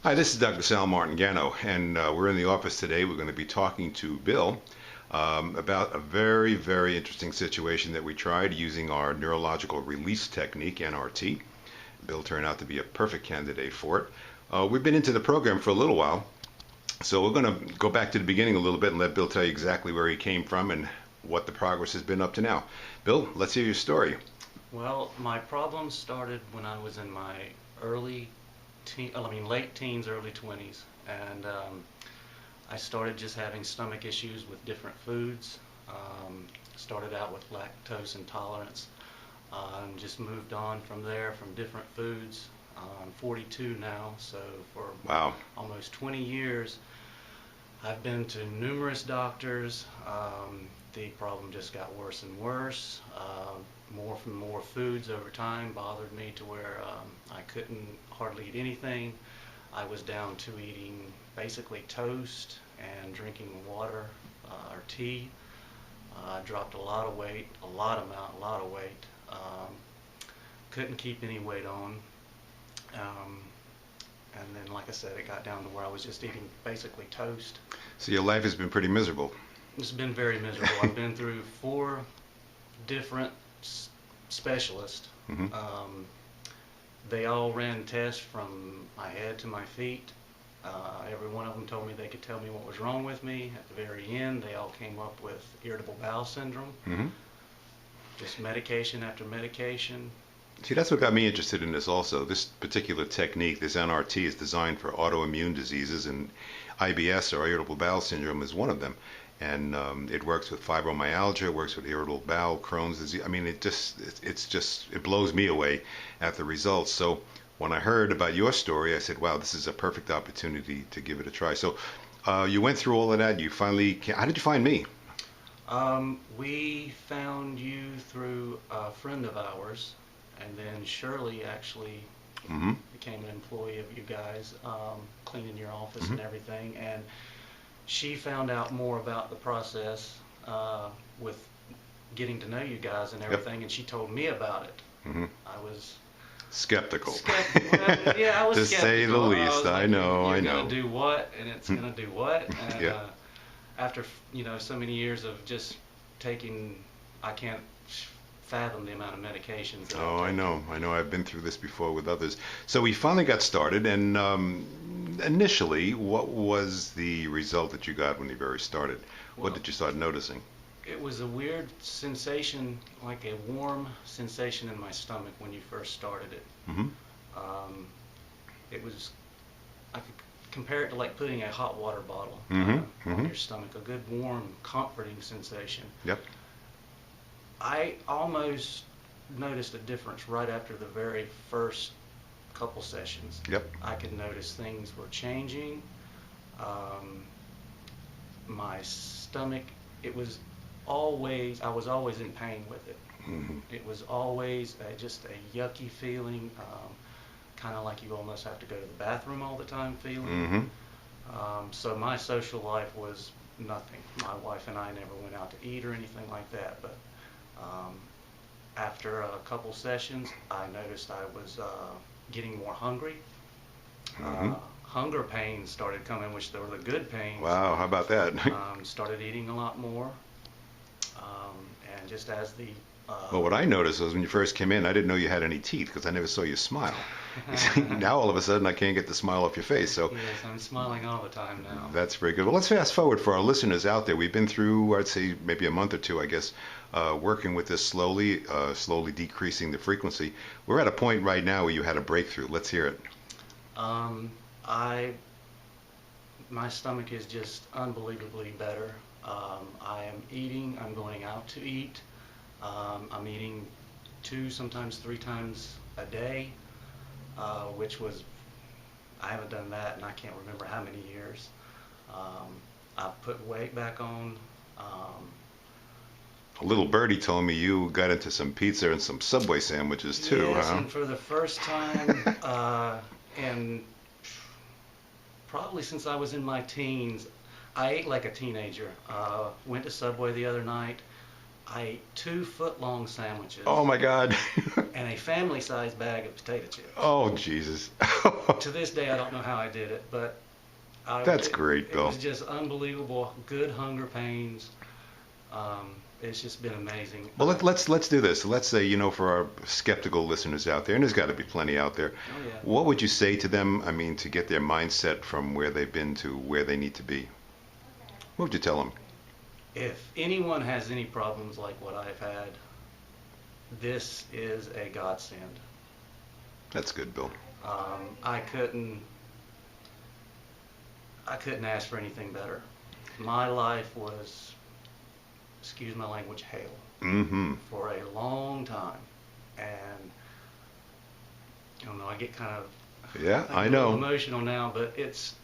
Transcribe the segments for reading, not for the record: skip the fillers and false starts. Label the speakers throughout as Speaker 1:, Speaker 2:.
Speaker 1: Hi, this is Dr. Sal Martingano, and we're in the office today. We're going to be talking to Bill about a very, very interesting situation that we tried using our neurological release technique, NRT. Bill turned out to be a perfect candidate for it. We've been into the program for a little while, so we're going to go back to the beginning a little bit and let Bill tell you exactly where he came from and what the progress has been up to now. Bill, let's hear your story.
Speaker 2: Well, my problem started when I was in my late teens, early 20s, and I started just having stomach issues with different foods. Started out with lactose intolerance, and just moved on from there from different foods. I'm 42 now, so for
Speaker 1: Wow.
Speaker 2: almost 20 years, I've been to numerous doctors. The problem just got worse and worse. More foods over time bothered me to where I couldn't hardly eat anything. I was down to eating basically toast and drinking water or tea. I dropped a lot of weight, a lot of weight. Couldn't keep any weight on. And then, like I said, it got down to where I was just eating basically toast.
Speaker 1: So your life has been pretty miserable.
Speaker 2: It's been very miserable. I've been through 4 different specialists.
Speaker 1: Mm-hmm.
Speaker 2: They all ran tests from my head to my feet. Every one of them told me they could tell me what was wrong with me. At the very end, they all came up with irritable bowel syndrome.
Speaker 1: Mm-hmm.
Speaker 2: Just medication after medication.
Speaker 1: See, that's what got me interested in this also. This particular technique, this NRT, is designed for autoimmune diseases, and IBS, or irritable bowel syndrome, is one of them. And it works with fibromyalgia, it works with irritable bowel, Crohn's disease. I mean, it blows me away at the results. So when I heard about your story, I said, wow, this is a perfect opportunity to give it a try. So you went through all of that. You finally, how did you find me?
Speaker 2: We found you through a friend of ours, and then Shirley actually
Speaker 1: Mm-hmm.
Speaker 2: became an employee of you guys, cleaning your office
Speaker 1: Mm-hmm.
Speaker 2: and everything. And she found out more about the process with getting to know you guys and everything,
Speaker 1: Yep.
Speaker 2: and she told me about it.
Speaker 1: Mm-hmm.
Speaker 2: I was
Speaker 1: Skeptical.
Speaker 2: yeah, I was
Speaker 1: To
Speaker 2: skeptical.
Speaker 1: say the least.
Speaker 2: Was like,
Speaker 1: I know.
Speaker 2: You're gonna do what, and it's gonna do what. And
Speaker 1: Yeah.
Speaker 2: After so many years of just taking, I can't fathom the amount of medications. That
Speaker 1: Oh,
Speaker 2: I've
Speaker 1: I
Speaker 2: taken.
Speaker 1: know. I've been through this before with others. So we finally got started, and initially, what was the result that you got when you very started? What
Speaker 2: Well,
Speaker 1: did you start noticing?
Speaker 2: it was a weird sensation, like a warm sensation in my stomach when you first started it.
Speaker 1: Mm-hmm.
Speaker 2: It was, I could compare it to like putting a hot water bottle
Speaker 1: Mm-hmm.
Speaker 2: on
Speaker 1: Mm-hmm.
Speaker 2: your stomach, a good warm, comforting sensation.
Speaker 1: Yep.
Speaker 2: I almost noticed a difference right after the very first couple sessions.
Speaker 1: Yep.
Speaker 2: I could notice things were changing. My stomach, I was always in pain with it.
Speaker 1: Mm-hmm.
Speaker 2: It was always just a yucky feeling, kind of like you almost have to go to the bathroom all the time feeling.
Speaker 1: Mm-hmm.
Speaker 2: So my social life was nothing. My wife and I never went out to eat or anything like that. But after a couple sessions, I noticed I was getting more hungry.
Speaker 1: Mm-hmm.
Speaker 2: Hunger pains started coming, which they were the good pains.
Speaker 1: Wow, how about that?
Speaker 2: Started eating a lot more. And just as the
Speaker 1: Well, what I noticed was when you first came in, I didn't know you had any teeth because I never saw you smile. Now all of a sudden I can't get the smile off your face. So
Speaker 2: yes, I'm smiling all the time now.
Speaker 1: that's very good. Well, let's fast forward for our listeners out there. We've been through, I'd say, maybe a month or two, I guess, working with this slowly decreasing the frequency. We're at a point right now where you had a breakthrough. Let's hear it.
Speaker 2: My stomach is just unbelievably better. I am eating. I'm going out to eat. I'm eating 2, sometimes 3 times a day, which was, I haven't done that and I can't remember how many years. I've put weight back on.
Speaker 1: A little birdie told me you got into some pizza and some Subway sandwiches too,
Speaker 2: Yes,
Speaker 1: huh?
Speaker 2: and for the first time, and probably since I was in my teens, I ate like a teenager. Went to Subway the other night. I ate 2-foot-long sandwiches
Speaker 1: Oh my God.
Speaker 2: and a family-sized bag of potato chips.
Speaker 1: Oh Jesus.
Speaker 2: To this day, I don't know how I did it, but
Speaker 1: That's great,
Speaker 2: it
Speaker 1: Bill.
Speaker 2: was just unbelievable. Good hunger pains. It's just been amazing.
Speaker 1: Well, let's do this. Let's say, for our skeptical listeners out there, and there's got to be plenty out there.
Speaker 2: Oh yeah.
Speaker 1: What would you say to them? I mean, to get their mindset from where they've been to where they need to be. What would you tell them?
Speaker 2: If anyone has any problems like what I've had, this is a godsend.
Speaker 1: That's good, Bill.
Speaker 2: I couldn't ask for anything better. My life was, excuse my language, hell
Speaker 1: Mm-hmm.
Speaker 2: for a long time, and I don't know. I get kind of
Speaker 1: Yeah, I
Speaker 2: a little
Speaker 1: know.
Speaker 2: emotional now, but it's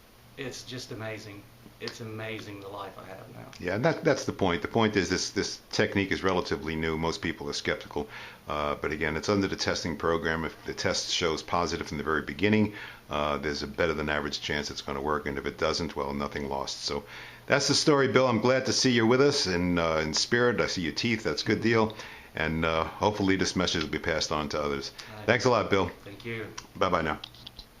Speaker 2: just amazing. It's amazing the life I have now.
Speaker 1: Yeah, and that's the point. The point is this technique is relatively new. Most people are skeptical. But again, it's under the testing program. If the test shows positive from the very beginning, there's a better than average chance it's going to work. And if it doesn't, well, nothing lost. So that's the story, Bill. I'm glad to see you with us in spirit. I see your teeth. That's a good deal. And hopefully this message will be passed on to others. Thanks a lot, Bill.
Speaker 2: Thank you.
Speaker 1: Bye-bye now.